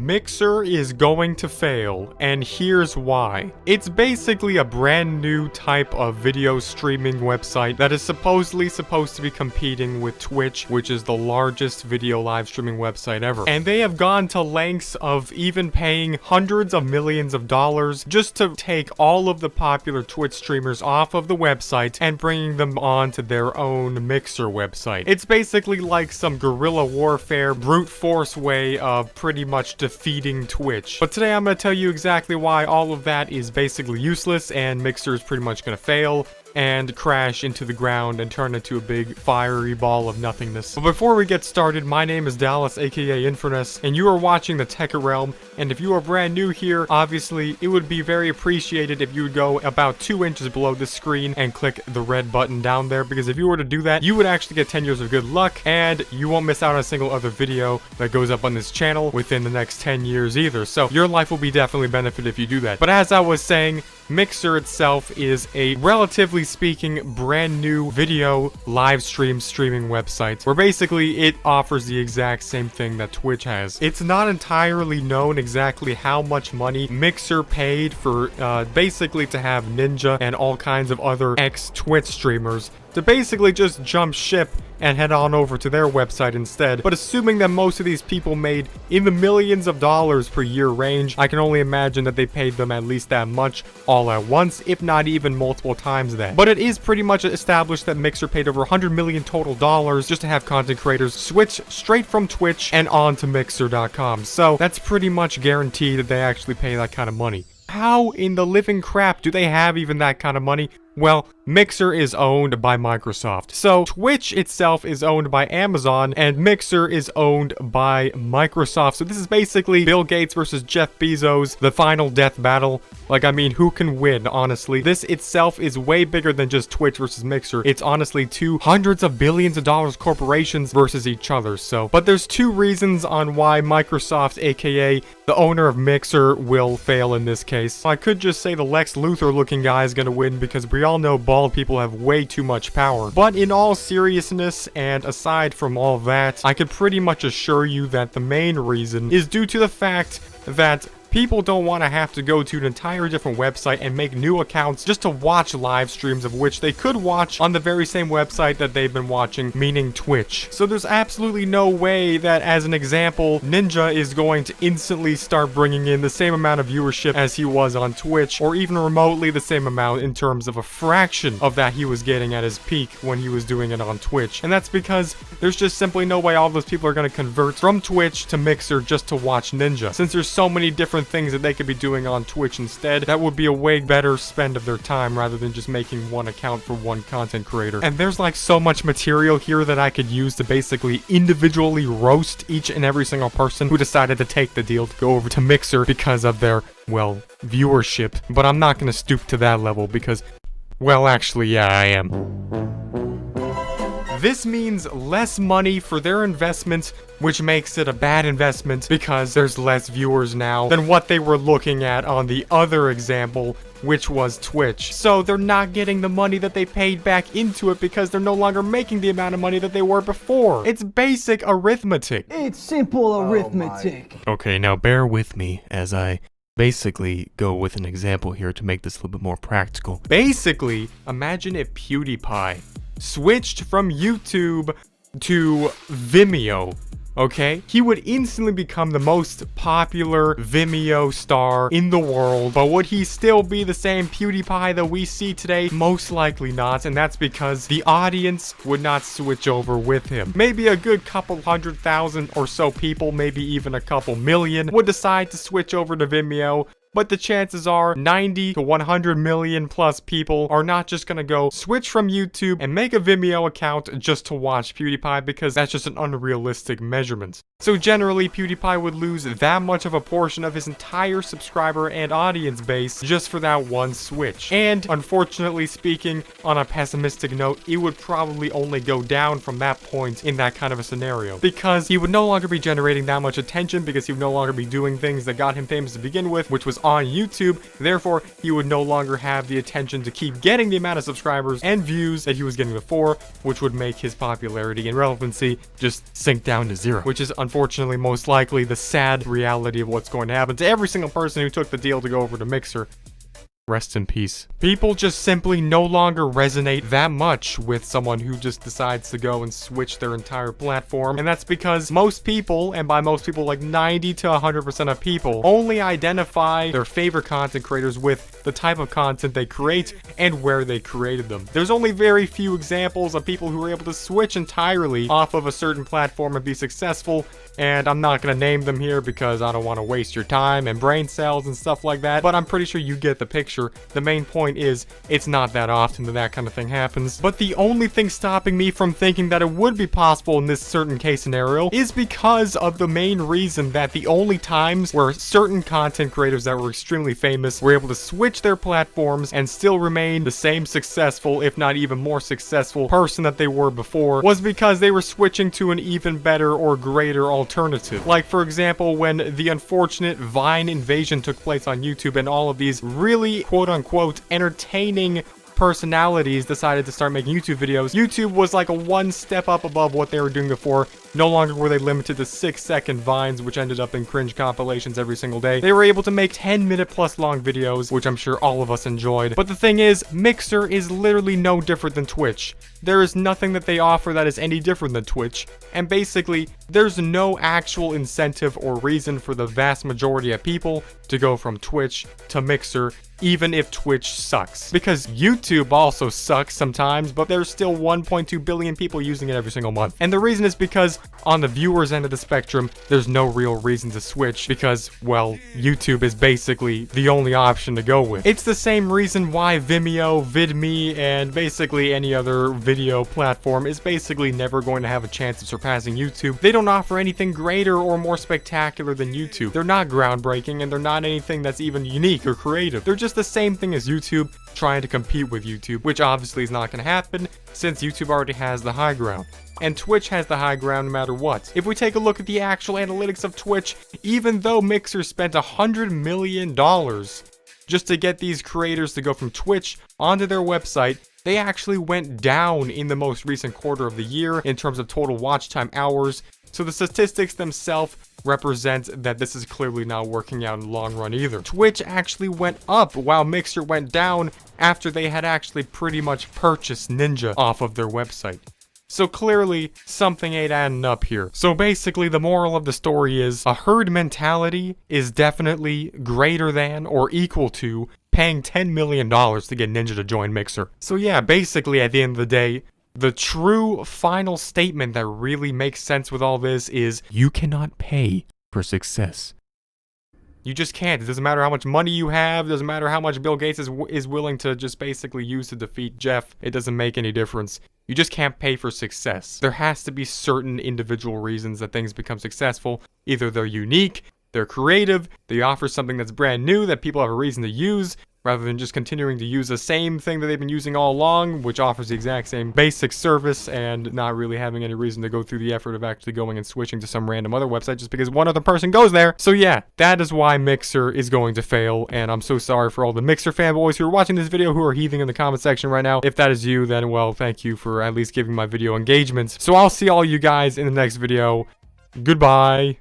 Mixer is going to fail, and here's why. It's basically a brand new type of video streaming website that is supposedly supposed to be competing with Twitch, which is the largest video live streaming website ever. And they have gone to lengths of even paying hundreds of millions of dollars just to take all of the popular Twitch streamers off of the website and bringing them onto their own Mixer website. It's basically like some guerrilla warfare, brute force way of pretty much defeating Twitch. But today I'm going to tell you exactly why all of that is basically useless and Mixer is pretty much going to fail and crash into the ground and turn into a big fiery ball of nothingness. But before we get started, my name is Dallas, aka Infernus, and you are watching the Thetekkitrealm. And if you are brand new here, obviously, it would be very appreciated if you would go about 2 inches below the screen and click the red button down there, because if you were to do that, you would actually get 10 years of good luck, and you won't miss out on a single other video that goes up on this channel within the next 10 years either. So your life will be definitely benefited if you do that. But as I was saying, Mixer itself is a, relatively speaking, brand new video live streaming website where basically it offers the exact same thing that Twitch has. It's not entirely known exactly how much money Mixer paid for basically to have Ninja and all kinds of other ex-Twitch streamers to basically just jump ship and head on over to their website instead. But assuming that most of these people made in the millions of dollars per year range, I can only imagine that they paid them at least that much all at once, if not even multiple times that. But it is pretty much established that Mixer paid over 100 million total dollars just to have content creators switch straight from Twitch and on to Mixer.com. So that's pretty much guaranteed that they actually pay that kind of money. How in the living crap do they have even that kind of money? Well, Mixer is owned by Microsoft. So Twitch itself is owned by Amazon and Mixer is owned by Microsoft. So this is basically Bill Gates versus Jeff Bezos, the final death battle. Like, I mean, who can win, honestly? This itself is way bigger than just Twitch versus Mixer. It's honestly two hundreds of billions of dollars corporations versus each other. So, but there's two reasons on why Microsoft, aka the owner of Mixer, will fail in this case. I could just say the Lex Luthor looking guy is gonna win because we all know bald people have way too much power. But in all seriousness, and aside from all that, I could pretty much assure you that the main reason is due to the fact that people don't want to have to go to an entire different website and make new accounts just to watch live streams of which they could watch on the very same website that they've been watching, meaning Twitch. So there's absolutely no way that, as an example, Ninja is going to instantly start bringing in the same amount of viewership as he was on Twitch, or even remotely the same amount in terms of a fraction of that he was getting at his peak when he was doing it on Twitch. And that's because there's just simply no way all those people are going to convert from Twitch to Mixer just to watch Ninja. Since there's so many different things that they could be doing on Twitch instead, that would be a way better spend of their time rather than just making one account for one content creator. And there's like so much material here that I could use to basically individually roast each and every single person who decided to take the deal to go over to Mixer because of their, well, viewership. But I'm not going to stoop to that level because, well, actually, yeah, I am. This means less money for their investment, which makes it a bad investment because there's less viewers now than what they were looking at on the other example, which was Twitch. So they're not getting the money that they paid back into it because they're no longer making the amount of money that they were before. It's basic arithmetic. It's simple arithmetic. Okay, now bear with me as I basically go with an example here to make this a little bit more practical. Basically, imagine if PewDiePie switched from YouTube to Vimeo, okay? He would instantly become the most popular Vimeo star in the world, but would he still be the same PewDiePie that we see today? Most likely not, and that's because the audience would not switch over with him. Maybe a good couple 100,000 or so people, maybe even a couple million, would decide to switch over to Vimeo. But the chances are 90 to 100 million plus people are not just gonna go switch from YouTube and make a Vimeo account just to watch PewDiePie, because that's just an unrealistic measurement. So generally, PewDiePie would lose that much of a portion of his entire subscriber and audience base just for that one switch. And unfortunately speaking, on a pessimistic note, it would probably only go down from that point in that kind of a scenario, because he would no longer be generating that much attention, because he would no longer be doing things that got him famous to begin with, which was on YouTube. Therefore, he would no longer have the attention to keep getting the amount of subscribers and views that he was getting before, which would make his popularity and relevancy just sink down to zero, which is unfortunately most likely the sad reality of what's going to happen to every single person who took the deal to go over to Mixer. Rest in peace. People just simply no longer resonate that much with someone who just decides to go and switch their entire platform. And that's because most people, and by most people like 90 to 100% of people, only identify their favorite content creators with the type of content they create and where they created them. There's only very few examples of people who are able to switch entirely off of a certain platform and be successful. And I'm not going to name them here because I don't want to waste your time and brain cells and stuff like that, but I'm pretty sure you get the picture. The main point is, it's not that often that that kind of thing happens. But the only thing stopping me from thinking that it would be possible in this certain case scenario is because of the main reason that the only times where certain content creators that were extremely famous were able to switch their platforms and still remain the same successful, if not even more successful person that they were before, was because they were switching to an even better or greater alternative. Like, for example, when the unfortunate Vine invasion took place on YouTube and all of these really quote-unquote entertaining personalities decided to start making YouTube videos, YouTube was like a one step up above what they were doing before. No longer were they limited to 6-second vines, which ended up in cringe compilations every single day. They were able to make 10-minute plus long videos, which I'm sure all of us enjoyed. But the thing is, Mixer is literally no different than Twitch. There is nothing that they offer that is any different than Twitch. And basically, there's no actual incentive or reason for the vast majority of people to go from Twitch to Mixer, even if Twitch sucks. Because YouTube also sucks sometimes, but there's still 1.2 billion people using it every single month. And the reason is because on the viewers end of the spectrum, there's no real reason to switch because, well, YouTube is basically the only option to go with. It's the same reason why Vimeo, VidMe, and basically any other video platform is basically never going to have a chance of surpassing YouTube. They don't offer anything greater or more spectacular than YouTube. They're not groundbreaking, and they're not anything that's even unique or creative. They're just the same thing as YouTube, trying to compete with YouTube, which obviously is not going to happen since YouTube already has the high ground. And Twitch has the high ground no matter what. If we take a look at the actual analytics of Twitch, even though Mixer spent $100 million just to get these creators to go from Twitch onto their website, they actually went down in the most recent quarter of the year in terms of total watch time hours. So the statistics themselves represent that this is clearly not working out in the long run either. Twitch actually went up while Mixer went down after they had actually pretty much purchased Ninja off of their website. So clearly, something ain't adding up here. So basically, the moral of the story is, a herd mentality is definitely greater than or equal to paying $10 million to get Ninja to join Mixer. So yeah, basically, at the end of the day, the true final statement that really makes sense with all this is, you cannot pay for success. You just can't. It doesn't matter how much money you have. It doesn't matter how much Bill Gates is willing to just basically use to defeat Jeff. It doesn't make any difference. You just can't pay for success. There has to be certain individual reasons that things become successful. Either they're unique, they're creative, they offer something that's brand new that people have a reason to use, rather than just continuing to use the same thing that they've been using all along, which offers the exact same basic service and not really having any reason to go through the effort of actually going and switching to some random other website just because one other person goes there. So yeah, that is why Mixer is going to fail, and I'm so sorry for all the Mixer fanboys who are watching this video who are heaving in the comment section right now. If that is you, then well, thank you for at least giving my video engagements. So I'll see all you guys in the next video. Goodbye.